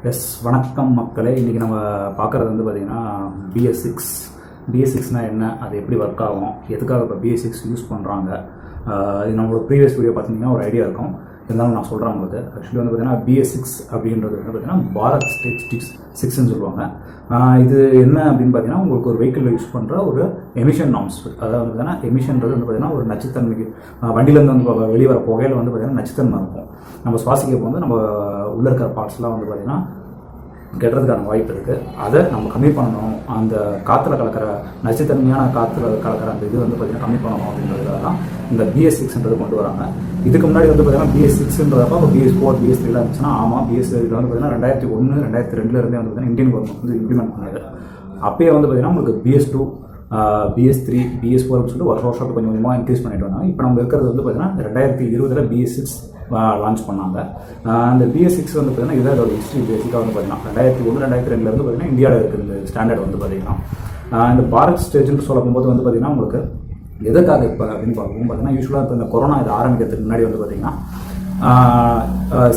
S வணக்கம் மக்களே. இன்றைக்கி நம்ம பார்க்குறது வந்து பார்த்திங்கன்னா BS6. BS6னால் என்ன, அது எப்படி ஒர்க் ஆகும், எதுக்காக இப்போ BS6 யூஸ் பண்ணுறாங்க, இது நம்மளோட ப்ரீவியஸ் வீடியோ பார்த்தீங்கன்னா ஒரு ஐடியா இருக்கும். இருந்தாலும் நான் சொல்கிறேன் உங்களுக்கு. ஆக்சுவலி வந்து பார்த்திங்கன்னா BS6 அப்படின்றது வந்து பார்த்திங்கன்னா பாரத் ஸ்டேட் 6ன்னு சொல்லுவாங்க. இது என்ன அப்படின்னு பார்த்தீங்கன்னா உங்களுக்கு ஒரு வெஹிக்கிளில் யூஸ் பண்ணுற ஒரு எமிஷன் நார்ம்ஸ். அதாவது வந்து பார்த்திங்கன்னா எமிஷன்றது வந்து பார்த்திங்கன்னா ஒரு நச்சுத்தன்மைக்கு வண்டியிலேருந்து வந்து வெளியே வர புகையில் வந்து பார்த்திங்கன்னா நச்சுத்தன்மை இருக்கும். நம்ம சுவாசிக்க வந்து நம்ம உள்ளே இருக்கிற பார்ட்ஸ்லாம் வந்து பார்த்திங்கன்னா கெட்டுறதுக்கான வாய்ப்பு இருக்குது. அதை நம்ம கம்மி பண்ணணும். அந்த காற்றுல கலக்கிற நச்சுத்தன்மையான காற்றுல கலக்கிற அந்த இது வந்து பார்த்திங்கன்னா கம்மி பண்ணணும் அப்படின்றதுக்காக தான் இந்த BS6ன்றது கொண்டு வராங்க. இதுக்கு முன்னாடி வந்து பார்த்திங்கன்னா BS6ன்றப்போ இப்போ BS4 BS3 இருந்துச்சுன்னா ஆமாம், BS இதில் வந்து பார்த்திங்கன்னா 2001 2002 வந்து பார்த்திங்கன்னா இந்தியன் கவர்மெண்ட் வந்து இம்ப்ளிமெண்ட் பண்ணது. அப்பயே வந்து பார்த்திங்கன்னா உங்களுக்கு BS2 BS3 BS4 சொல்லிட்டு வருஷத்துக்கு கொஞ்சம் கொஞ்சமாக இன்க்ரீஸ் பண்ணிட்டு வந்தாங்க. இப்போ நம்ம இருக்கிறது வந்து பார்த்திங்கன்னா 2020 BS6 லான்ச் பண்ணாங்க. அந்த BS6 வந்து பார்த்திங்கன்னா இதான் இதோட ஹிஸ்ட்ரி. பேசிக்காக வந்து பார்த்திங்கன்னா 2001 2002 வந்து பார்த்திங்கன்னா இந்தியாவில் இருக்குது இந்த ஸ்டாண்டர்ட் வந்து பார்த்திங்கன்னா. இந்த பாரத் ஸ்டேஜ்னு சொல்லும்போது வந்து பார்த்திங்கன்னா உங்களுக்கு எதற்காக இப்போ அப்படின்னு பார்க்கும்போது பார்த்திங்கன்னா யூஸ்வலாக இப்போ இந்த கொரோனா இது ஆரம்பிக்கிறதுக்கு முன்னாடி வந்து பார்த்திங்கன்னா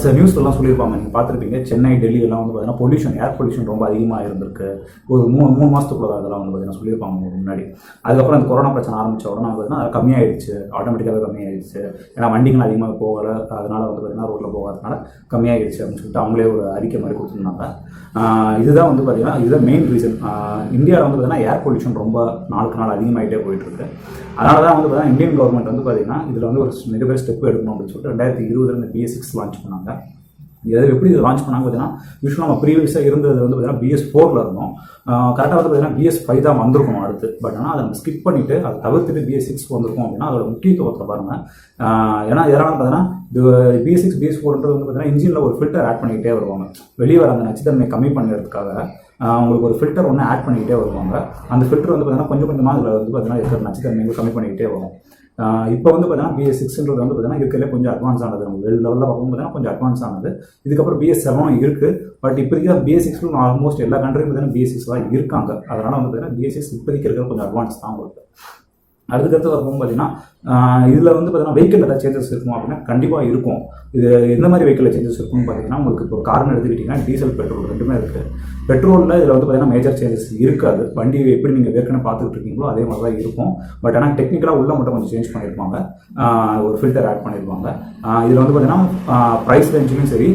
சில நியூஸ்லாம் சொல்லியிருப்பாங்க, நீங்கள் பார்த்துருப்பீங்க. சென்னை டெல்லியெல்லாம் வந்து பார்த்திங்கன்னா பொல்யூஷன், ஏர் பொல்யூஷன் ரொம்ப அதிகமாக இருந்திருக்கு. ஒரு மூணு மாதத்துக்குள்ள அதெல்லாம் வந்து பார்த்திங்கன்னா சொல்லியிருப்பாங்க முன்னாடி. அதுக்கப்புறம் அந்த கொரோனா பிரச்சனை ஆரம்பித்த உடனே பார்த்திங்கன்னா அது கம்மியாயிடுச்சு, ஆட்டோமேட்டிக்காகவே கம்மியாயிடுச்சு. ஏன்னா வண்டிகள் அதிகமாக போகலை, அதனால் வந்து பார்த்திங்கன்னா ரோட்டில் போகாதனால கம்மியாகிடுச்சு அப்படின்னு சொல்லிட்டு அவங்களே ஒரு அறிக்கை மாதிரி கொடுத்துருந்தாங்க. இதுதான் வந்து பார்த்திங்கன்னா இதுதான் மெயின் ரீசன். இந்தியாவில் வந்து பார்த்திங்கன்னா ஏர் பொல்யூஷன் ரொம்ப நாளுக்கு நாள் அதிகமாகிட்டே போயிட்டுருக்கு. அதனால தான் வந்து பார்த்திங்கன்னா இந்தியன் கவர்மெண்ட் வந்து பார்த்திங்கன்னா இதில் வந்து ஒரு மிகப்பெரிய ஸ்டெப் எடுக்கணும் அப்படின்னு சொல்லிட்டு 2020 இந்த BS6 லான்ச் பண்ணாங்க. இது எப்படி இது லான்ச் பண்ணாங்க பார்த்தீங்கன்னா யூஸ்வலாக நம்ம ப்ரீவியஸாக இருந்தது வந்து பார்த்திங்கன்னா BS4 இருந்தோம். கரெக்டாக வந்து பார்த்திங்கன்னா BS5 தான் வந்திருக்கணும் அடுத்து. பட் ஆனால் அதை நம்ம ஸ்கிப் பண்ணிவிட்டு அதை தவிர்த்துட்டு BS6 வந்திருக்கோம் அப்படின்னா அதோட முக்கியத்துவத்தை பாருங்கள். ஏன்னா எதனால் பார்த்தீங்கன்னா இது BS6 BS4ன்றது வந்து பார்த்திங்கன்னா இன்ஜினில் ஒரு ஃபில்டர் ஆட் பண்ணிக்கிட்டே வருவாங்க. வெளியே வர அந்த நச்சுத்தன்மை கம்மி பண்ணுறதுக்காக உங்களுக்கு ஒரு ஃபில்டர் ஒன்று ஆட் பண்ணிக்கிட்டே வருவாங்க. அந்த ஃபில்டர் வந்து பார்த்திங்கன்னா கொஞ்சம் கொஞ்சமாக அதில் வந்து பார்த்திங்கன்னா இருக்கிற நச்சுத்தன்மைகள் கம்மி பண்ணிக்கிட்டே வரும். இப்போ வந்து பார்த்திங்கன்னா BS6ன்றது வந்து பார்த்திங்கன்னா இருக்கிறதுலே கொஞ்சம் அட்வான்ஸ் ஆனது. நம்ம வேர்ல்டு லெவலில் பார்க்கும்போது பார்த்திங்கன்னா கொஞ்சம் அட்வான்ஸ் ஆனது. இதுக்கப்புறம் BS7 இருக்குது. பட் இப்போதைக்கு தான் BS6 ஆல்மோஸ்ட் எல்லா கண்ட்ரியும் பார்த்திங்கன்னா BS6 தான் இருக்காங்க. அதனால் வந்து பார்த்திங்கன்னா BS6 இப்போதைக்கு இருக்கிறது கொஞ்சம் அட்வான்ஸ் தான் உங்களுக்கு. அடுத்தடுத்து வரும்போது பார்த்திங்கன்னா இதில் வந்து பார்த்திங்கன்னா வெஹிக்கிள் ஏதாவது சேஞ்சஸ் இருக்கும் அப்படின்னா கண்டிப்பாக இருக்கும். இது எந்த மாதிரி வெஹிக்கிளில் சேஞ்சஸ் இருக்குன்னு பார்த்தீங்கன்னா உங்களுக்கு இப்போ கார்னு எடுத்துக்கிட்டிங்கன்னா டீசல் பெட்ரோல் ரெண்டுமே இருக்குது. பெட்ரோலில் இதில் வந்து பார்த்திங்கன்னா மேஜர் சேஞ்சஸ் இருக்காது. வண்டி எப்படி நீங்கள் ஏற்கனவே பார்த்துட்டு இருக்கீங்களோ அதே மாதிரி தான் இருக்கும். பட் ஆனால் டெக்னிக்கலாக உள்ள மட்டும் கொஞ்சம் சேஞ்ச் பண்ணியிருப்பாங்க, ஒரு ஃபில்டர் ஆட் பண்ணியிருப்பாங்க. இதில் வந்து பார்த்திங்கன்னா ப்ரைஸ் ரேஞ்சிலும் சரி,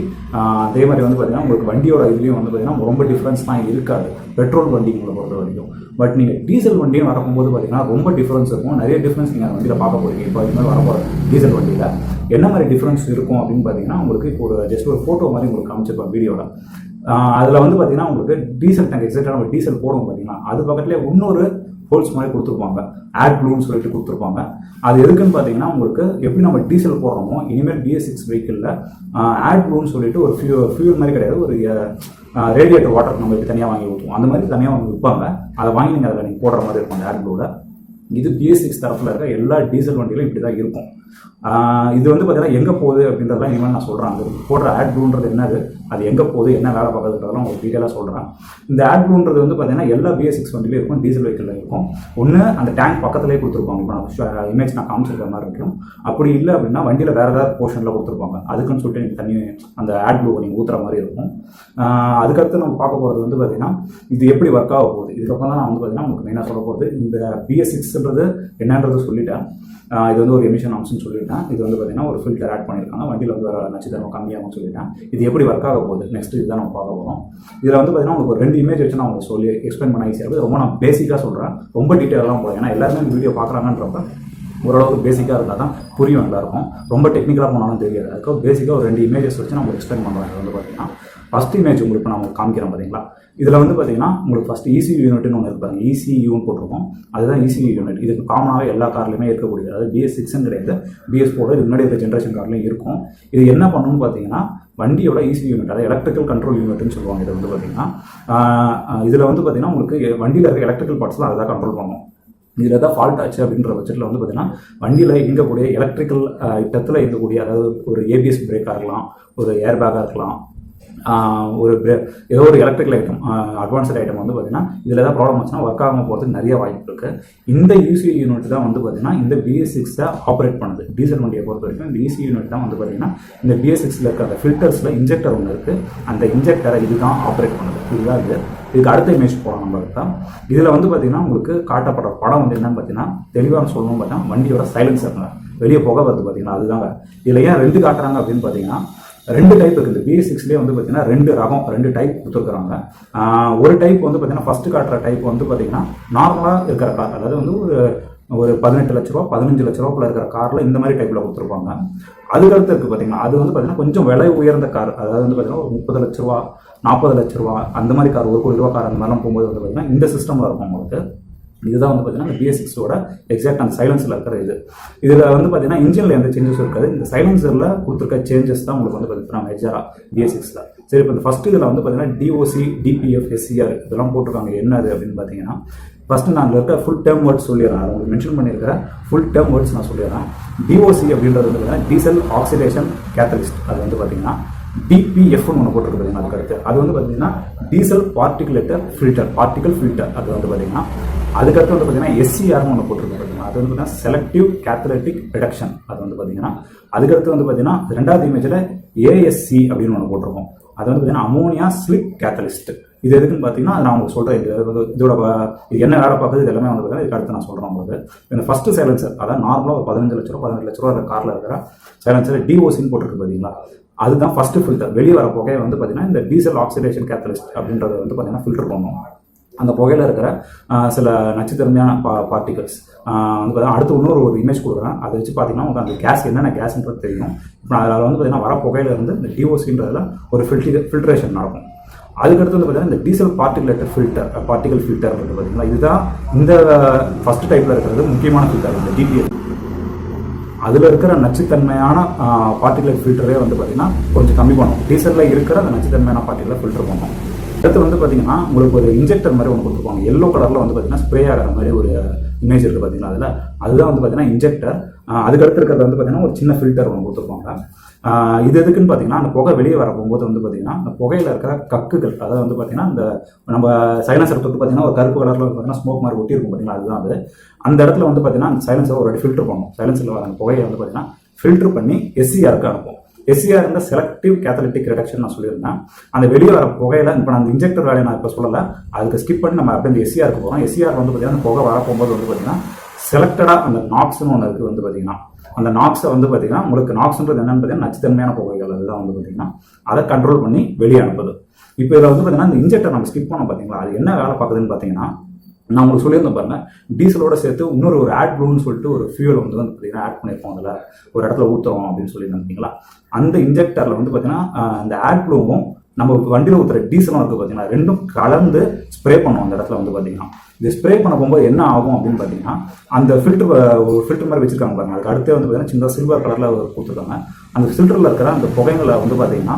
அதே மாதிரி வந்து பார்த்திங்கன்னா உங்களுக்கு வண்டியோட இதுலேயும் வந்து பார்த்திங்கன்னா ரொம்ப டிஃப்ரென்ஸ் தான் இருக்காது பெட்ரோல் வண்டிங்களை பொறுத்த வரைக்கும். பட் நீங்கள் டீசல் வண்டியும் வரக்கும்போது பார்த்திங்கன்னா ரொம்ப டிஃப்ரென்ஸ் இருக்கும். நிறைய டிஃப்ரென்ஸ் நீங்கள் வண்டியில் பார்க்க போகிறீங்க. இப்போ இது மாதிரி வரப்போகிற டீசல் வண்டியில் என்ன மாதிரி டிஃப்ரென்ஸ் இருக்கும் அப்படின்னு பார்த்தீங்கன்னா உங்களுக்கு இப்போ ஒரு ஜஸ்ட் ஒரு ஃபோட்டோ மாதிரி உங்களுக்கு காமிச்சிருப்பேன் வீடியோவில். அதில் வந்து பார்த்திங்கன்னா உங்களுக்கு டீசல் டேங்க் எக்ஸாக்டாக நம்ம டீசல் போடுவோம் பார்த்திங்கன்னா அது பக்கத்துலேயே இன்னொரு ஹோல்ஸ் மாதிரி கொடுத்துருப்பாங்க, ஏர் ப்ளூன்னு சொல்லிட்டு கொடுத்துருப்பாங்க. அது எதுக்குன்னு பார்த்தீங்கன்னா உங்களுக்கு எப்படி நம்ம டீசல் போடுறோமோ இனிமேல் BS6 வெஹிக்கிளில் ஏர் ப்ளூன்னு சொல்லிட்டு ஒரு ஃபியூல் மாதிரி கிடையாது, ஒரு ரேடியேட்டர் வாட்டர் நம்ம எப்படி தனியாக வாங்கி ஊற்றுவோம் அந்த மாதிரி தனியாக வாங்கி விற்பாங்க. அதை வாங்கி நீங்கள் அதில் நீங்கள் போடுற மாதிரி இருக்கும் அந்த ஏர் ப்ளூவில். இது BS6 தரப்பில் இருக்க எல்லா டீசல் வண்டியிலும் இப்படி தான் இருக்கும். இது வந்து பார்த்தீங்கன்னா எங்கே போகுது அப்படின்றதெல்லாம் இனிமேல் நான் சொல்கிறேன். அது போடுற ஆட் ப்ளூன்றது என்னது, அது எங்கே போகுது, என்ன வேலை பார்க்குறதுன்றதெல்லாம் உங்களுக்கு டீட்டெயிலாக சொல்கிறேன். இந்த ஆட் ப்ளூன்றது வந்து பார்த்தீங்கன்னா எல்லா BS6 வண்டியிலும் இருக்கும், டீசல் வெஹிக்கிளில் இருக்கும். ஒன்று அந்த டேங்க் பக்கத்துலேயே கொடுத்துருப்பாங்க. இப்போ நான் இமேஜ் நான் காமிச்சிருக்கிற மாதிரி இருக்கும். அப்படி இல்லை அப்படின்னா வண்டியில் வேறு ஏதாவது போர்ஷனில் கொடுத்துருப்பாங்க. அதுக்குன்னு சொல்லிட்டு நீங்கள் தண்ணி அந்த ஆட் ப்ளூ நீங்கள் ஊற்றுற மாதிரி இருக்கும். அதுக்கடுத்து நம்ம பார்க்க போகிறது வந்து பார்த்திங்கன்னா இது எப்படி ஒர்க் ஆக போகுது. இதுக்கப்புறம் தான் நான் வந்து பார்த்திங்கன்னா உங்களுக்கு மெயினாக சொல்ல போகிறது. இந்த BS6ன்றது என்னன்றது சொல்லிட்டேன். இது வந்து ஒரு எமிஷன் நார்ம்ஸ்னு சொல்லிட்டேன். இது வந்து பார்த்திங்கன்னா ஒரு ஃபில்டர் ஆட் பண்ணியிருக்காங்க, வண்டியில் வந்து நச்சுத்தன்மை கம்மியாகும் சொல்லிட்டேன். இது எப்படி ஒர்க் ஆக போகுது நெக்ஸ்ட் இதுதான் நம்ம பார்க்க போகிறோம். இதில் வந்து பார்த்திங்கன்னா உங்களுக்கு ஒரு 2 இமேஜ் வச்சு நான் உங்களுக்கு சொல்லி எக்ஸ்பிளைன் பண்ண ஈஸியாக இருக்குது. ரொம்ப நான் பேசிக்காக சொல்கிறேன், ரொம்ப டீட்டெயிலாக போகிறேன். ஏன்னா எல்லாருமே இந்த வீடியோ பார்க்குறாங்கன்றப்ப ஓரளவுக்கு பேசிக்காக இருந்தால் தான் புரியும் எல்லாருக்கும். ரொம்ப டெக்னிக்கலாக போனாலும் தெரியாது. அதுக்கு பேசிக்காக ஒரு 2 இமேஜஸ் வச்சு நான் உங்களுக்கு எக்ஸ்பிளைன் பண்ணுறேன். இது வந்து பார்த்திங்கன்னா ஃபஸ்ட் இமேஜ் உங்களுக்கு நான் உங்களுக்கு காமிக்கிறேன் பார்த்தீங்களா. இதில் வந்து பார்த்திங்கன்னா உங்களுக்கு ஃபஸ்ட்டு ECU யூனிட்னு ஒன்று இருப்பாங்க, ECUன்னு போட்டிருக்கோம். அதுதான் ECU யூனிட். இதுக்கு காமனாகவே எல்லா கார்லையுமே இருக்கக்கூடியது. அதாவது BS6 கிடையாது, BS4 இது முன்னாடி இருக்க ஜென்ரேஷன் கார்லையும் இருக்கும். இது என்ன பண்ணணும்னு பார்த்தீங்கன்னா வண்டியோட ECU யூனிட், அதாவது எலக்ட்ரிக்கல் கண்ட்ரோல் யூனிட்னு சொல்லுவாங்க. இது வந்து பார்த்திங்கன்னா இதில் வந்து பார்த்திங்கன்னா உங்களுக்கு வண்டியில் இருக்க எலக்ட்ரிக்கல் பார்ட்ஸ்லாம் அதை தான் கண்ட்ரோல் பண்ணும். இதில் தான் ஃபால்ட் ஆச்சு அப்படின்ற பட்சத்தில் வந்து பார்த்திங்கன்னா வண்டியில் இயங்கக்கூடிய எலக்ட்ரிக்கல் இடத்துல இருக்கக்கூடிய, அதாவது ஒரு ABS பிரேக்காக இருக்கலாம், ஒரு ஏர் பேக்காக இருக்கலாம், ஒரு ஏதோ ஒரு எலக்ட்ரிக்கல் ஐட்டம் அட்வான்ஸ்ட் ஐட்டம் வந்து பார்த்தீங்கன்னா இதில் ஏதாவது ப்ராப்ளம் வச்சுன்னா ஒர்க் ஆகாமல் போகிறதுக்கு நிறைய வாய்ப்பு இருக்குது. இந்த யூசி யூனிட் தான் வந்து பார்த்தீங்கன்னா இந்த BS6 ஆப்ரேட் பண்ணுது. டீசல் வண்டியை பொறுத்த வரைக்கும் இந்த யூசி யூனிட் தான் வந்து பார்த்தீங்கன்னா இந்த BS6ல் இருக்க அந்த ஃபில்டர்ஸில் இன்ஜெக்டர் ஒன்று இருக்குது. அந்த இன்ஜெக்டரை இதுதான் ஆப்ரேட் பண்ணுது. இதுதான் இதுக்கு அடுத்த இமேஜ் போகலாம் நம்மளுக்கு தான். இதில் வந்து பார்த்தீங்கன்னா உங்களுக்கு காட்டப்படுற படம் வந்து என்னன்னு பார்த்தீங்கன்னா தெளிவாக சொல்லணும் பார்த்தீங்கன்னா வண்டியோட சைலன்சருங்க வெளியே புகை வருது பார்த்தீங்கன்னா அதுதாங்க. இதில் ஏன் 2 காட்டுறாங்க அப்படின்னு பார்த்தீங்கன்னா 2 டைப் இருக்குது. இந்த BS6லேயே வந்து பார்த்தீங்கன்னா 2 ரகம் 2 டைப் கொடுத்துருக்குறாங்க. ஒரு டைப் வந்து பார்த்தீங்கன்னா ஃபஸ்ட்டு காட்டுற டைப் வந்து பார்த்தீங்கன்னா நார்மலாக இருக்கிற கார், அதாவது வந்து ஒரு 18 லட்ச ரூபா 15 லட்ச ரூபாக்குள்ள இருக்கிற காரில் இந்த மாதிரி டைப்பில் கொடுத்துருப்பாங்க. அதுக்கடுத்து இருக்குது பார்த்தீங்கன்னா அது வந்து பார்த்தீங்கன்னா கொஞ்சம் விலை உயர்ந்த கார், அதாவது வந்து பார்த்தீங்கன்னா ஒரு 30 லட்ச ரூபா 40 லட்ச ரூபா அந்த மாதிரி கார், 1 கோடி ரூபா கார் அந்த மாதிரிலாம் போகும்போது வந்து பார்த்தீங்கன்னா இந்த சிஸ்டமில் இருக்கும் உங்களுக்கு. இதுதான் வந்து பார்த்தீங்கன்னா இந்த BS6ஓட எக்ஸாக்ட் அந்த சைலன்ஸில் இருக்கிற இதில் வந்து பார்த்தீங்கன்னா இன்ஜினில் எந்த சேஞ்சஸும் இருக்காது. இந்த சைலன்சரில் கொடுத்துருக்க சேஞ்சஸ் தான் உங்களுக்கு வந்து பார்த்தீங்கன்னா மேஜராக BS6ல். சரி, இப்போ இந்த ஃபஸ்ட்டு இதில் வந்து பார்த்தீங்கன்னா DOC DPF SCR இதெல்லாம் போட்டிருக்காங்க. என்னது அப்படின்னு பார்த்தீங்கன்னா ஃபஸ்ட்டு நான் இருக்க ஃபுல் டேர்ம் வேர்ட்ஸ் சொல்லிடுறேன். அதை உங்களுக்கு மென்ஷன் பண்ணியிருக்கிற ஃபுல் டேர்ம் வேர்ட்ஸ் நான் சொல்லிடுறேன். DOC அப்படின்றது வந்து பார்த்தீங்கன்னா டீசல் ஆக்சிடேஷன் கேட்டலிஸ்ட். அது வந்து பார்த்தீங்கன்னா DPFன்னு ஒன்று போட்டிருக்கு பார்த்தீங்கன்னா அதுக்கடுத்து அது வந்து பார்த்தீங்கன்னா டீசல் பார்ட்டிகல் ஃபில்டர். அது வந்து பார்த்தீங்கன்னா அதுக்கடுத்து வந்து பார்த்தீங்கன்னா SCRன்னு ஒன்று போட்டிருக்கு பார்த்தீங்கன்னா அது வந்து பார்த்தீங்கன்னா செலக்டிவ் கேத்தலிட்டிக் ரிடக்ஷன். அது வந்து பார்த்தீங்கன்னா அதுக்கடுத்து வந்து பார்த்தீங்கன்னா 2வது இமேஜில் ASC அப்படின்னு ஒன்று போட்டிருக்கோம். அது வந்து பார்த்தீங்கன்னா அமோனியா ஸ்லிப் கேத்தலிஸ்ட். இது எதுக்குன்னு பார்த்தீங்கன்னா நான் உங்களுக்கு சொல்கிறேன். இதோட என்ன வேலை பார்க்குறது இது எல்லாமே வந்து பார்த்தீங்கன்னா இதுக்கு அடுத்து நான் சொல்கிறேன் உங்களுக்கு. இந்த ஃபஸ்ட்டு சைலன்சர் அதாவது நார்மலாக ஒரு 15 லட்ச ரூபா 18 லட்ச ரூபா அந்த காரில் இருக்கிற சைலன்சர் DOCன்னு போட்டிருக்கு பார்த்தீங்களா, அதுதான் ஃபஸ்ட்டு ஃபில்டர். வெளியே வர புகையை வந்து பார்த்தீங்கன்னா இந்த டீசல் ஆக்சிடேஷன் கேத்தலிஸ்ட் அப்படின்றத வந்து பார்த்தீங்கன்னா ஃபில்டர் பண்ணுவோம். அந்த புகையில் இருக்கிற சில நச்சுத்தன்மையான பார்ட்டிகல்ஸ் வந்து பார்த்தீங்கன்னா அடுத்து ஒரு இமேஜ் கொடுக்குறேன். அதை வச்சு பார்த்தீங்கன்னா உங்களுக்கு அந்த கேஸ் என்னென்ன கேஸ்ன்றது தெரியும். இப்போ அதில் வந்து பார்த்தீங்கன்னா வர புகையில இருந்து இந்த DOCன்றதுல ஒரு ஃபில்ட்ரேஷன் நடக்கும். அதுக்கடுத்து வந்து பார்த்தீங்கன்னா இந்த டீசல் பார்ட்டிகல் ஃபில்டர் வந்து பார்த்தீங்கன்னா இதுதான் இந்த ஃபர்ஸ்ட் டைப்பில் இருக்கிறது முக்கியமான ஃபில்டர். இந்த DPF அதில் இருக்கிற நச்சுத்தன்மையான பார்ட்டிகல் ஃபில்டரே வந்து பார்த்தீங்கன்னா கொஞ்சம் கம்மி பண்ணும். டீசலில் இருக்கிற அந்த நச்சுத்தன்மையான பார்ட்டிகளை ஃபில்டர் பண்ணும். அடுத்து வந்து பார்த்தீங்கன்னா உங்களுக்கு ஒரு இன்ஜெக்டர் மாதிரி ஒன்று கொடுத்துருப்பாங்க. எல்லோ கலரில் வந்து பார்த்தீங்கன்னா ஸ்ப்ரே ஆகிற மாதிரி ஒரு இமேஜ் இருக்குது பார்த்தீங்கன்னா அதில் அதுதான் வந்து பார்த்தீங்கன்னா இன்ஜெக்டர். அதுக்கடுத்து இருக்கிறது வந்து பார்த்தீங்கன்னா ஒரு சின்ன ஃபில்டர் ஒன்று கொடுத்துருப்பாங்க. இது எதுக்குன்னு பார்த்தீங்கன்னா அந்த புகை வெளியே வர போகும்போது வந்து பார்த்தீங்கன்னா அந்த புகையில் இருக்கிற கக்குகள், அதாவது வந்து பார்த்தீங்கன்னா இந்த நம்ம சைலன்சர் தொட்டு பார்த்தீங்கன்னா ஒரு கருப்பு கலரில் பார்த்தீங்கன்னா ஸ்மோக் மாதிரி ஒட்டி இருக்கும் பார்த்தீங்கன்னா அதுதான் அது. அந்த இடத்துல வந்து பார்த்தீங்கன்னா அந்த சைலன்சர் ஒரு ஃபில்டர் பண்ணும். சைலன்சரில் வர அந்த புகையை வந்து பார்த்தீங்கன்னா ஃபில்டர் பண்ணி SCRக்கு அனுப்பும். SCR செலக்டிவ் கேத்தலிட்டிக் ரிடக்ஷன் நான் சொல்லியிருந்தேன். அந்த வெளியே வர புகையில இப்போ நான் அந்த இன்ஜெக்டர் வேலையை நான் இப்போ சொல்லலை, அதுக்கு ஸ்கிப் பண்ணி நம்ம அப்படியே SCRக்கு போகிறோம். SCR வந்து பார்த்தீங்கன்னா அந்த புகை வர போகும்போது வந்து பார்த்தீங்கன்னா செலக்டடாக அந்த நாக்ஸ்னு ஒன்று இருக்குது வந்து பார்த்தீங்கன்னா அந்த நாக்ஸை வந்து பார்த்தீங்கன்னா உங்களுக்கு நாக்ஸ்ன்றது என்னன்னு பார்த்தீங்கன்னா நச்சுத்தன்மையான புகைகள் அதுதான் வந்து பார்த்தீங்கன்னா அதை கண்ட்ரோல் பண்ணி வெளியே அனுப்புது. இப்போ இதில் வந்து பார்த்தீங்கன்னா இந்த இன்ஜெக்டர் நம்ம ஸ்கிப் பண்ணோம் பார்த்தீங்களா, அது என்ன வேலை பார்க்குதுன்னு பார்த்தீங்கன்னா நான் உங்களுக்கு சொல்லியிருந்தேன் பாருங்க, டீசலோட சேர்த்து இன்னொரு ஒரு ஆட் ப்ளூன்னு சொல்லிட்டு ஒரு ஃபியூல் வந்து பார்த்தீங்கன்னா ஆட் பண்ணியிருப்போம். அதில் ஒரு இடத்துல ஊற்றுறோம் அப்படின்னு சொல்லியிருந்தீங்களா, அந்த இன்ஜெக்டரில் வந்து பார்த்தீங்கன்னா அந்த ஆட் ப்ளூவும் நம்ம வண்டியில் ஊற்றுற டீசலும் இருக்குது பார்த்தீங்கன்னா ரெண்டும் கலந்து ஸ்ப்ரே பண்ணுவோம். அந்த இடத்துல வந்து பார்த்தீங்கன்னா இது ஸ்ப்ரே பண்ண போகும்போது என்ன ஆகும் அப்படின்னு பார்த்தீங்கன்னா அந்த ஒரு ஃபில்டர் மாதிரி வச்சிருக்காங்க பாருங்க. அதுக்கு அடுத்தே வந்து பார்த்தீங்கன்னா சின்ன சில்வர் கலரில் கொடுத்துருக்காங்க. அந்த ஃபில்டரில் இருக்கிற அந்த புகைகளை வந்து பார்த்தீங்கன்னா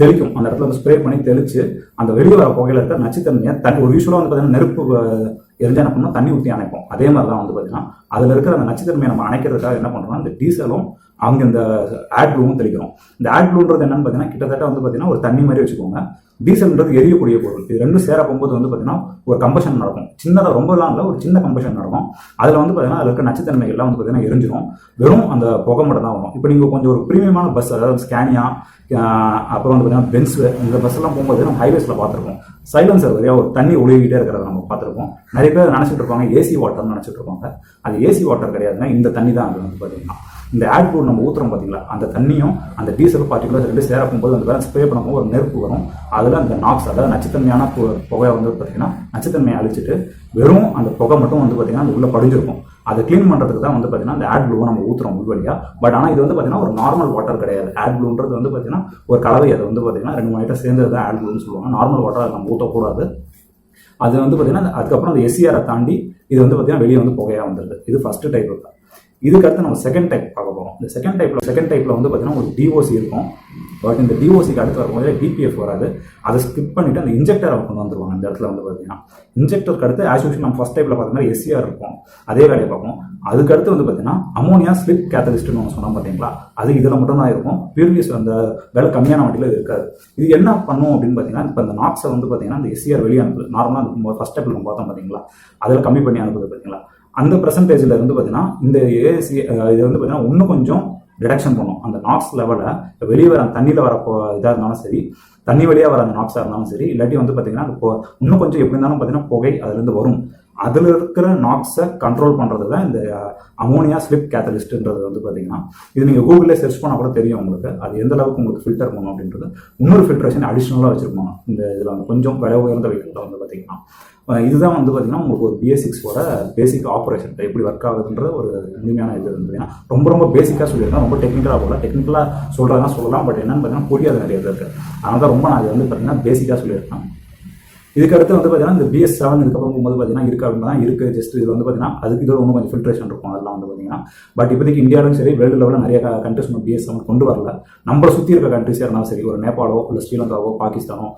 தெளிக்கும். அந்த இடத்துல வந்து ஸ்ப்ரே பண்ணி தெளிச்சு அந்த வெளியே வர புகையில இருக்க நச்சுத்தன்மையை ஒரு யூஸ்வலாக வந்து பார்த்தீங்கன்னா நெருப்பு எரிஞ்சு என்ன பண்ணோம், தண்ணி ஊற்றி அணைப்போம். அதே மாதிரி தான் வந்து பார்த்தீங்கன்னா அதில் இருக்கிற அந்த நச்சுத்தன்மையை நம்ம அணைக்கிறதுக்காக என்ன பண்ணுறோம்னா இந்த டீசலும் அவங்க இந்த ஆட் ப்ளூவும் தெளிக்கிறோம். இந்த ஆட் ப்ளூன்றது என்னன்னு பார்த்தீங்கன்னா கிட்டத்தட்ட வந்து பார்த்தீங்கன்னா ஒரு தண்ணி மாதிரி வச்சுக்கோங்க. டீசல்ன்றது எரியக்கூடிய பொருள். இது ரெண்டும் சேர போகும்போது வந்து பார்த்தீங்கன்னா ஒரு கம்பஷன் நடக்கும். சின்னதாக ரொம்பலாம் இல்லை, ஒரு சின்ன கம்பஷன் நடக்கும். அதில் வந்து பார்த்தீங்கன்னா அதில் இருக்க நச்சுத்தன்மைகள்லாம் வந்து பார்த்தீங்கன்னா எரிஞ்சிடும். வெறும் அந்த புகை மட்டும் தான் வரும். இப்போ நீங்கள் கொஞ்சம் ஒரு ப்ரீமியமான பஸ், அதாவது ஸ்கேனியா, அப்புறம் வந்து பார்த்தீங்கன்னா பென்ஸ், இந்த பஸ்ஸெல்லாம் போகும்போது நம்ம ஹைவேஸில் பார்த்துருக்கோம். சைலன்சர் வரையா ஒரு தண்ணி ஒழுகிட்டே இருக்கிறத நம்ம பார்த்துருக்கோம். நிறைய பேர் நினச்சிட்டு இருப்பாங்க ஏசி வாட்டர்னு நினச்சிட்டு இருப்பாங்க. அது ஏசி வாட்டர் கிடையாதுன்னா இந்த தண்ணி தான். அது வந்து பார்த்தீங்கன்னா இந்த ஆட் ப்ளூ நம்ம ஊற்றுறோம் பார்த்தீங்களா, அந்த தண்ணியும் அந்த டீசல் பார்ட்டிகுலர் ரெண்டு சேரப்பும் போது அந்த ஸ்ப்ரே பண்ணும்போது ஒரு நெருப்பு வரும். அதில் அந்த நாக்ஸ், அதாவது நச்சுத்தன்மையான புகை வந்து பார்த்தீங்கன்னா நச்சுத்தன்மையை அழிச்சிட்டு வெறும் அந்த புகை மட்டும் வந்து பார்த்தீங்கன்னா அந்த உள்ள படிஞ்சிருக்கும். அதை க்ளீன் பண்ணுறதுக்கு தான் வந்து பார்த்தீங்கன்னா அந்த ஆட் ப்ளூவை நம்ம ஊற்றுறோம் உள்வழியாக. பட் ஆனால் இது வந்து பார்த்தீங்கன்னா ஒரு நார்மல் வாட்டர் கிடையாது. ஆட் ப்ளூன்றது வந்து பார்த்தீங்கன்னா ஒரு கலவை. அதை வந்து பார்த்தீங்கன்னா 2 ஐட்டம் சேர்ந்தது தான் ஆட் ப்ளூன்னு சொல்லுவாங்க. நார்மல் வாட்டர் நம்ம ஊற்றக்கூடாது. அது வந்து பார்த்தீங்கன்னா அதுக்கப்புறம் அந்த SCR தாண்டி இது வந்து பார்த்தீங்கன்னா வெளியே வந்து புகையாக வந்துடுது. இது ஃபர்ஸ்ட் டைப். இதுக்கடுத்து நம்ம செகண்ட் டைப் பார்க்க போகிறோம். இந்த செகண்ட் டைப்பில் வந்து பார்த்தீங்கன்னா ஒரு டிஓசி இருக்கும். பட் இந்த டிஓசிக்கு அடுத்து வரும்போது டிபிஎஃப் வராது. அதை ஸ்கிப் பண்ணிவிட்டு அந்த இன்ஜெக்டரை கொண்டு வந்துருவாங்க. இந்த இடத்துல வந்து பார்த்தீங்கன்னா இன்ஜெக்டருக்கு அடுத்து ஆஸ் யூஷுவல் நம்ம ஃபஸ்ட் டைப்பில் பார்த்தீங்கன்னா எஸ்சிஆர் இருக்கும், அதே வேலையை பார்ப்போம். அதுக்கடுத்து வந்து பார்த்தீங்கன்னா அமோனியா ஸ்லிப் கேட்டலிஸ்ட்னு ஒன்று சொன்னோம் பார்த்தீங்களா, அது இதில் மட்டும் தான் இருக்கும். ப்ரீவியஸ் அந்த வேலை கம்மியான வண்டியில் இது இருக்காது. இது என்ன பண்ணும் அப்படின்னு பார்த்தீங்கன்னா, இப்போ இந்த நாக்ஸை வந்து பார்த்தீங்கன்னா இந்த எஸ்சிஆர் வெளியே அனுப்புது. நார்மலாக ஃபஸ்ட் டைப்பில் நம்ம பார்த்தோம் பார்த்தீங்களா, அதில் கம்மி பண்ணி அனுப்புது பார்த்தீங்களா. அந்த பெர்சன்டேஜில் இருந்து பார்த்தீங்கன்னா இந்த ஏசி இது வந்து பார்த்தீங்கன்னா இன்னும் கொஞ்சம் ரிடக்ஷன் பண்ணும். அந்த நாக்ஸ் லெவலில் வெளியே வர தண்ணியில் வர இதாக இருந்தாலும் சரி, தண்ணி வழியாக வர அந்த நாக்ஸாக இருந்தாலும் சரி, இல்லாட்டி வந்து பார்த்தீங்கன்னா இன்னும் கொஞ்சம் எப்படி இருந்தாலும் பார்த்தீங்கன்னா புகை அதுலேருந்து வரும். அதில் இருக்கிற நாக்ஸை கண்ட்ரோல் பண்ணுறது தான் இந்த அமோனியா ஸ்லிப் கேட்டலிஸ்ட்ன்றது வந்து பார்த்தீங்கன்னா, இது நீங்கள் கூகுளில் சர்ச் பண்ணால் கூட தெரியும் உங்களுக்கு அது எந்த அளவுக்கு உங்களுக்கு ஃபில்டர் பண்ணும் அப்படின்றது. இன்னொரு ஃபில்ட்ரேஷன் அடிஷ்னலாக வச்சுருப்பாங்க இந்த இதில் வந்து கொஞ்சம் விலை உயர்ந்த வெஹிக்கிளில் வந்து பார்த்தீங்கன்னா. இதுதான் வந்து பார்த்தீங்கன்னா உங்களுக்கு ஒரு BS6ஓட பேசிக் ஆப்ரேஷன் எப்படி ஒர்க் ஆகுதுன்ற ஒரு முழுமையான இது இருந்ததுன்னா ரொம்ப பேசிக்காக சொல்லியிருக்கேன். ரொம்ப டெக்னிக்கலாக போல, டெக்னிக்கலாக சொல்கிறதா சொல்லலாம், பட் என்னென்னு பார்த்தீங்கன்னா புரியாது நிறைய இருக்குது. அதனால தான் ரொம்ப நான் இது வந்து பார்த்தீங்கன்னா பேசிக்காக சொல்லியிருக்கேன். இதுக்கடுத்து வந்து பார்த்தீங்கன்னா இந்த BS7 இதுக்கப்புறம் போகும்போது பார்த்தீங்கன்னா இருக்குது அப்படின்னு தான் இருக்குது. ஜஸ்ட் இது வந்து பார்த்தீங்கன்னா அதுக்கு இது இன்னும் கொஞ்சம் ஃபில்ட்ரேஷன் இருக்கும் அதெல்லாம் வந்து பார்த்தீங்கன்னா. பட் இப்போதைக்கு இந்தியாவிலும் சரி வேர்ல்டு லெவலில் நிறைய கண்ட்ரிஸ் BS7 கொண்டு வரல. நம்மளை சுற்றி இருக்க கண்ட்ரிஸாக இருந்தாலும் சரி, ஒரு நேபாளோ இல்லை ஸ்ரீலங்காவோ பாகிஸ்தானோ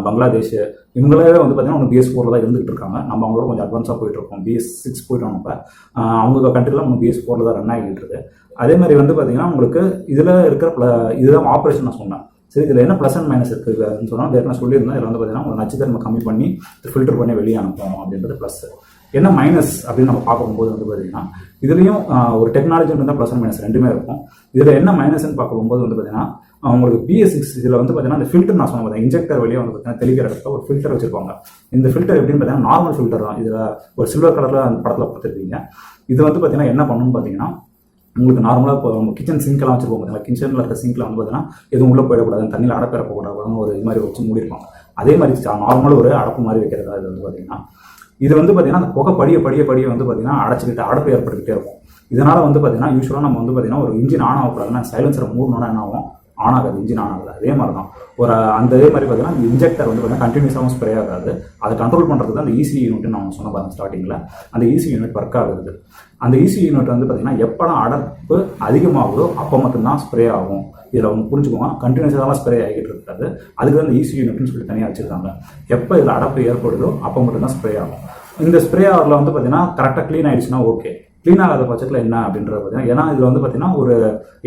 பங்களாதேஷ் இவங்களே வந்து பார்த்தீங்கன்னா ஒன்று BS4 தான் இருந்துகிட்டு இருக்காங்க. நம்ம அவங்களோட கொஞ்சம் அட்வான்ஸாக போயிட்டு இருக்கோம். BS6 போயிட்டோம். இப்போ அவங்க கண்ட்ரிலாம் நம்ம BS4 தான் ரன் ஆகிட்டு இருக்கு. அதே மாதிரி வந்து பார்த்தீங்கன்னா உங்களுக்கு இதில் இருக்கிற இதுதான் ஆப்ரேஷன் நான் சொன்னேன். சரி, இதில் என்ன ப்ளஸ் அண்ட் மைனஸ் இருக்குதுன்னு சொன்னால் ஏற்கனவே சொல்லியிருந்தேன். இதில் வந்து பார்த்தீங்கன்னா ஒரு நச்சுத்தன்மை கம்மி பண்ணி ஃபில்டர் பண்ணி வெளியே அனுப்போம் அப்படின்றது ப்ளஸ். என்ன மைனஸ் அப்படின்னு நம்ம பார்க்கும்போது வந்து பார்த்தீங்கன்னா இதுலேயும் ஒரு டெக்னாலஜி இருந்தால் ப்ளஸ் அண்ட் மைனஸ் ரெண்டுமே இருக்கும். இதில் என்ன மைனஸ்ன்னு பார்க்கும்போது வந்து பார்த்தீங்கன்னா உங்களுக்கு BS6 இதில் வந்து பார்த்தீங்கன்னா இந்த ஃபில்டர் நான் சொன்னேன், இன்ஜெக்டர் வழியாக வந்து பார்த்தீங்கன்னா தெளிக்கிற இடத்துல ஒரு ஃபில்டர் வச்சிருப்பாங்க. இந்த ஃபில்டர் எப்படின்னு பார்த்தீங்கன்னா நார்மல் ஃபில்டர் தான். இதில் ஒரு சில்வர் கலரில் அந்த படத்தில் பார்த்துருக்கீங்க. இது வந்து பார்த்தீங்கன்னா என்ன பண்ணணும்னு பார்த்தீங்கன்னா உங்களுக்கு நார்மலாக இப்போ நம்ம கிச்சன் சிங்க்லாம் வச்சுருப்போம் பார்த்தீங்கன்னா, கிச்சனில் இருக்க சிங்கில் வந்து பார்த்தீங்கன்னா எதுவும் உள்ளே போயிடக்கூடாது, தண்ணியில் அடப்பிறப்பக்கூடாதுன்னு ஒரு இது மாதிரி வச்சு மூடிருப்பாங்க. அதே மாதிரி நார்மல் ஒரு அடப்பு மாதிரி வைக்கிறதா இது வந்து பார்த்தீங்கன்னா. இது வந்து பார்த்தீங்கன்னா அந்த புகை படிய வந்து பார்த்தீங்கன்னா அடைச்சிக்கிட்டு அடப்பு ஏற்படுத்திக்கிட்டே இருக்கும். இதனால் வந்து பார்த்தீங்கன்னா யூஸ்வலாக நம்ம வந்து பார்த்தீங்கன்னா ஒரு இன்ஜின் ஆன் ஆகக்கூடாதுன்னா சைலன்சரை மூடணுன்னா என்ன ஆகும், ஆன் ஆகாது, இன்ஜின் ஆன் ஆகாது. அதே மாதிரி தான் ஒரு இதே மாதிரி பார்த்தீங்கன்னா இந்த இன்ஜெக்டர் வந்து பார்த்தீங்கன்னா கண்டினியூஸாகவும் ஸ்ப்ரே ஆகாது. அதை கண்ட்ரோல் பண்ணுறது தான் அந்த ECU யூனிட் நான் சொன்ன பாருங்க ஸ்டார்டிங்கில். அந்த ECU யூனிட் ஒர்க் ஆகுது. அந்த ECU யூனிட் வந்து பார்த்தீங்கன்னா எப்போலாம் அடப்பு அதிகமாகுதோ அப்போ மட்டும்தான் ஸ்ப்ரே ஆகும். இதில் அவங்க புரிஞ்சுக்குவாங்க, கண்டினியூஸாக தான் ஸ்ப்ரே ஆகிட்டு இருக்காது. அதுக்கு தான் இந்த ECU யூனிட்னு சொல்லி தனியாக வச்சுருக்காங்க. எப்போ இதில் அடப்பு ஏற்படுதோ அப்போ மட்டும்தான் ஸ்ப்ரே ஆகும். இந்த ஸ்ப்ரே ஆகரில் வந்து பார்த்தீங்கன்னா கரெக்டாக க்ளீன் ஆகிடுச்சுன்னா ஓகே. க்ளீன் ஆகாத பட்சத்தில் என்ன அப்படின்றது பார்த்தீங்கன்னா, ஏன்னா இதில் வந்து பார்த்தீங்கன்னா ஒரு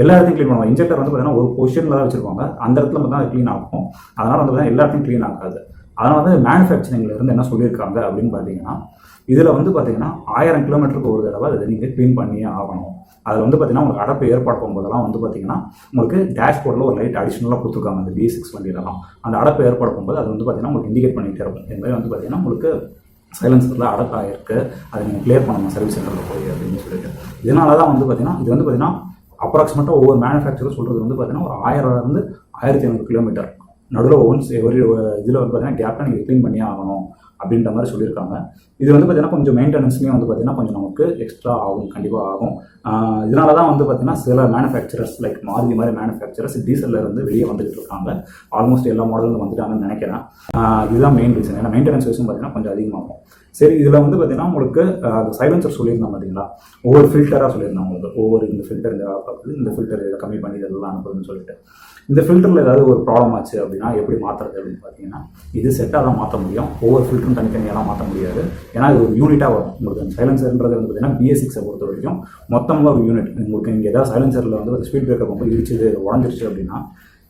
எல்லா இடத்தையும் க்ளீன் பண்ணுவாங்க. இன்ஜெக்டர் வந்து பார்த்தீங்கன்னா ஒரு பொசிஷனில் தான் வச்சுருப்பாங்க, அந்த இடத்துல மட்டும் தான் க்ளீன் ஆகும். அதனால் வந்து பார்த்தீங்கன்னா எல்லா இடத்தையும் க்ளீன் ஆகாது. அதனால் வந்து மேனுஃபேக்சரிங்கில் இருந்து என்ன சொல்லியிருக்காங்க அப்படின்னு பார்த்தீங்கன்னா, இதில் வந்து பார்த்தீங்கன்னா 1000 கிலோமீட்டருக்கு ஒரு தடவை அதை நீங்கள் க்ளீன் பண்ணியே ஆகணும். அதில் வந்து பார்த்தீங்கன்னா உங்களுக்கு அடப்பு ஏற்பாடு பண்ணும்போதெல்லாம் வந்து பார்த்தீங்கன்னா உங்களுக்கு டேஷ்போர்டில் ஒரு லைட் அடிஷ்னலாக கொடுத்துருக்காங்க அந்த BS6 வண்டியிலலாம். அந்த அடப்பு ஏற்பாடு பண்ணும்போது அது வந்து பார்த்தீங்கன்னா உங்களுக்கு இண்டிகேட் பண்ணிகிட்டே இருக்கும். இந்த மாதிரி வந்து பார்த்தீங்கன்னா உங்களுக்கு சைலன்சரில் அடப்பாயிருக்கு, அதை நீங்கள் கிளியர் பண்ணணும் சர்வீஸ் சென்டரில் போய் அப்படின்னு சொல்லிட்டு. இதனால தான் வந்து பார்த்தீங்கன்னா இது வந்து பார்த்தீங்கன்னா அப்ராக்சிமேட்டாக ஒவ்வொரு மேனுஃபேக்சரும் சொல்கிறது வந்து பார்த்தீங்கன்னா ஒரு 1000 1500 கிலோமீட்டர் நடுவில் ஒன்ஸ் ஒரு இதில் வந்து பார்த்தீங்கன்னா கேப்பில் நீங்கள் க்ளீன் பண்ணியே ஆகணும் அப்படின்ற மாதிரி சொல்லியிருக்காங்க. இது வந்து பார்த்தீங்கன்னா கொஞ்சம் மெயின்டெனன்ஸ்லேயும் வந்து பார்த்தீங்கன்னா கொஞ்சம் நமக்கு எக்ஸ்ட்ரா ஆகும், கண்டிப்பாக ஆகும். இதனால தான் வந்து பார்த்தீங்கன்னா சில மேனுஃபேக்சரர்ஸ் லைக் மாருதி மாதிரி மேனுஃபேக்சரர்ஸ் டீசலில் இருந்து வெளியே வந்துகிட்டு இருக்காங்க. ஆல்மோஸ்ட் எல்லா மாடலும் வந்துட்டாங்கன்னு நினைக்கிறேன். இதுதான் மெயின் ரீசன். ஏன்னா மெயின்டெனன்ஸ் விஷயம் பார்த்தீங்கன்னா கொஞ்சம் அதிகமாகும். சரி, இதில் வந்து பார்த்தீங்கன்னா உங்களுக்கு சைலன்சர் சொல்லியிருந்தோம் பார்த்தீங்களா, ஒவ்வொரு ஃபில்டராக சொல்லியிருந்தோம் உங்களுக்கு. ஒவ்வொரு இந்த ஃபில்டர் இந்த பார்க்குது, இந்த ஃபில்டர் இதை கம்மி பண்ணி இதெல்லாம் அனுப்புதுன்னு சொல்லிட்டு. இந்த ஃபில்டரில் ஏதாவது ஒரு ப்ராப்ளம் ஆச்சு அப்படின்னா எப்படி மாற்றுறது அப்படின்னு பார்த்தீங்கன்னா, இது செட்டாக தான் மாற்ற முடியும். ஒவ்வொரு ஃபில்டரும் தனித்தனியாக மாற்ற முடியாது. ஏன்னா இது ஒரு யூனிட்டாக வரும் உங்களுக்கு. அந்த சைலன்சர்ன்றது வந்து பார்த்தீங்கன்னா BS6 பொறுத்த வரைக்கும் மொத்தமாக ஒரு யூனிட். உங்களுக்கு இங்கே ஏதாவது சைலன்சரில் வந்து ஸ்பீட் பிரேக்கர் ரொம்ப இடிச்சுது உடஞ்சிருச்சு அப்படின்னா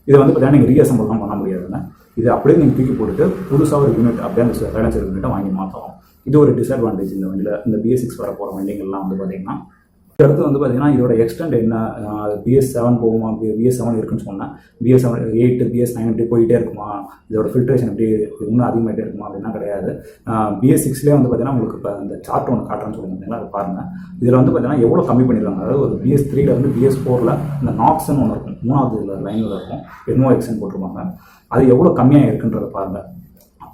இதை வந்து பார்த்தீங்கன்னா நீங்கள் ரீஅசம்பிள் தான் பண்ண முடியாதுங்க. இது அப்படியே நீங்கள் தூக்கி போட்டுட்டு புதுசாக ஒரு யூனிட் அப்படியே அந்த சைலன்சர் யூனிட்டை வாங்கி மாற்றலாம். இது ஒரு டிஸ்அட்வான்டேஜ் இந்த வண்டியில். இந்த BS6 வர போகிற வண்டிகள்லாம் வந்து பார்த்தீங்கன்னா. அடுத்து வந்து பார்த்தீங்கன்னா இதோட எக்ஸ்டெண்ட் என்ன, BS7 போகுமா, BS7 இருக்குன்னு சொன்னேன், BS7 8 BS9 இப்படி போயிட்டே இருக்குமா, இதோட ஃபில்ட்ரேஷன் எப்படி இன்னும் அதிகமாகிட்டே இருக்குமா அப்படின்னா கிடையாது. BS6லேயே வந்து பார்த்தீங்கன்னா உங்களுக்கு இப்போ இந்த சார்ட் ஒன்று காட்டுறேன்னு சொல்லியிருந்தீங்களா, அதை பாருங்கள். இதில் வந்து பார்த்தீங்கன்னா எவ்வளோ கம்மி பண்ணிடுறாங்க. அதாவது ஒரு BS3லேருந்து BS4ல் இந்த நாக்ஸ்ன்னு ஒன்று இருக்கும், 3வது லைனில் இருக்கும், NOXன்னு போட்டிருப்பாங்க. அது எவ்வளோ கம்மியாக இருக்குன்றதை பாருங்கள்.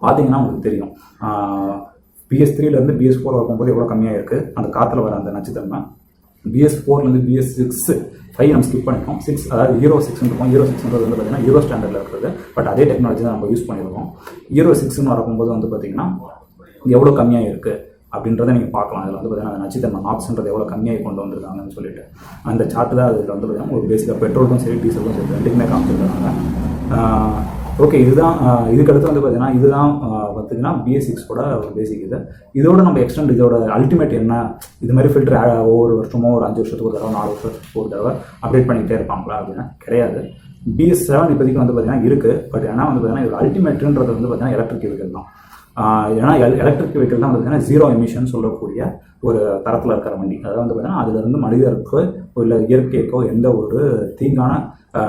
பார்த்தீங்கன்னா உங்களுக்கு தெரியும். BS3லேருந்து BS4 வரும்போது எவ்வளோ கம்மியாக இருக்குது அந்த காற்றுல வர அந்த நச்சுத்தன்மை. BS4லேருந்து BS6 5 நம்ம ஸ்கிப் பண்ணிப்போம். 6 அதாவது Euro 6 இருக்கும். Euro 6ன்றது வந்து பார்த்தீங்கன்னா யூரோ ஸ்டாண்டர்டில் இருக்கிறது. பட் அதே டெக்னாலஜி தான் நம்ம யூஸ் பண்ணியிருக்கோம். Euro 6ன்னு வரும்போது வந்து பார்த்தீங்கன்னா எவ்வளோ கம்மியாக இருக்குது அப்படின்றத நீங்கள் பார்க்கலாம். அதில் வந்து பார்த்தீங்கன்னா நச்சுத்தன்மை நாக்ஸ்ன்றது எவ்வளோ கம்மியாக கொண்டு வந்திருக்காங்கன்னு சொல்லிட்டு அந்த சார்ட் தான் அதில் வந்து பார்த்தீங்கன்னா ஒரு பேசிக்காக பெட்ரோலுக்கும் சரி டீசலுக்கும் சரி ரெண்டுக்குமே காமிச்சிருக்காங்க. ஓகே, இதுதான் இதுக்கடுத்து வந்து பார்த்தீங்கன்னா இதுதான் பார்த்தீங்கன்னா BS6ஓட ஒரு பேசிக். இதோட நம்ம எக்ஸ்டெண்ட் இதோட அல்டிமேட் என்ன, இது மாதிரி ஃபில்டர் ஒவ்வொரு வருஷமோ ஒரு 5 வருஷத்துக்கு ஒரு தடவை 4 வருஷத்துக்கு ஒரு தடவை அப்டேட் பண்ணிகிட்டே இருப்பாங்களா அப்படின்னா கிடையாது. BS7 இப்போதைக்கு வந்து பார்த்தீங்கன்னா இருக்குது. பட் ஏன்னா வந்து பார்த்தீங்கன்னா இதோட அல்டிமேட்ன்றது வந்து பார்த்தீங்கன்னா எலக்ட்ரிக் வெஹிக்கிள் தான். ஏன்னா எலக்ட்ரிக் வெஹிக்கிள் தான் வந்து பார்த்தீங்கன்னா 0 எமிஷன் சொல்லக்கூடிய ஒரு தரத்தில் இருக்கிற வண்டி. அதாவது வந்து பார்த்தீங்கன்னா அதுலேருந்து மனிதருக்கோ இல்லை இயற்கைக்கோ எந்த ஒரு தீங்கான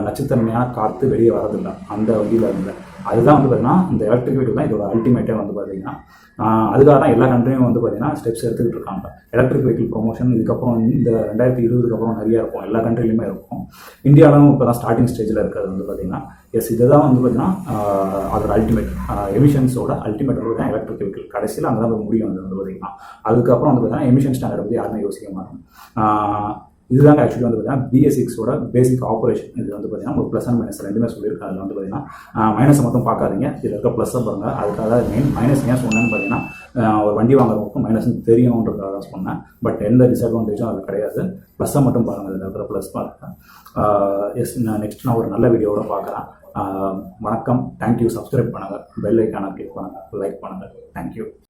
நச்சுத்தன்மையான காற்று வெளியே வரதில்லை அந்த வண்டியில் இருந்து. அதுதான் வந்து பார்த்தீங்கன்னா இந்த எலக்ட்ரிக் வெஹிக்கிள் தான் இதோட அல்டிமேட்டே வந்து பார்த்தீங்கன்னா. அதுக்காக தான் எல்லா கண்ட்ரியும் வந்து பார்த்தீங்கன்னா ஸ்டெப்ஸ் எடுத்துக்கிட்டு இருக்காங்க. எலக்ட்ரிக் வெஹிக்கிள் ப்ரொமோஷன் இதுக்கப்புறம் இந்த 2020 அப்புறம் நிறையா இருக்கும், எல்லா கண்ட்ரிலையுமே இருக்கும். இந்தியாவிலும் இப்போ தான் ஸ்டார்டிங் ஸ்டேஜில் இருக்கிறது வந்து பார்த்தீங்கன்னா இதுதான் வந்து பார்த்தீங்கன்னா அதோட அல்டிமேட் எமிஷன்ஸோட அல்டிமேட் வந்து பார்த்தீங்கன்னா எலக்ட்ரிக் வெஹிக்கிள். கடைசியில் அங்கே தான் முடியும் அது வந்து பார்த்தீங்கன்னா. அதுக்கப்புறம் வந்து பார்த்தீங்கன்னா எமிஷன் ஸ்டாண்டர்ட் வந்து யாருமே யோசிக்க மாட்டோம். இதுதாங்க ஆக்சுவலி வந்து பார்த்தீங்கன்னா BS6ஓட பேசிக் ஆப்ரேஷன். இது வந்து பார்த்தீங்கன்னா ஒரு ப்ளஸ் அண்ட் மைனஸ் ரெண்டுமே சொல்லியிருக்காங்க. அதில் வந்து பார்த்தீங்கன்னா மைனஸை மட்டும் பார்க்காதீங்க, இதில் இருக்க ப்ளஸ்ஸை பாருங்கள். அதுக்காக மெயின் மைனஸ் ஏன் சொன்னேன்னு பார்த்தீங்கன்னா ஒரு வண்டி வாங்குறவங்களுக்கும் மைனஸ் தெரியணுன்றதுக்காக தான் சொன்னேன். பட் எந்த டிஸ்அட்வான்டேஜும் அது கிடையாது. ப்ளஸ்ஸை மட்டும் பாருங்கள், இதில் இருக்கிற ப்ளஸ் பாருங்கள். நெக்ஸ்ட் நான் ஒரு நல்ல வீடியோவோட பார்க்குறேன். வணக்கம், தேங்க்யூ. சப்ஸ்கிரைப் பண்ணுங்கள், பெல் ஐக்கானை கிளிக் பண்ணுங்கள், லைக் பண்ணுங்கள். தேங்க்யூ.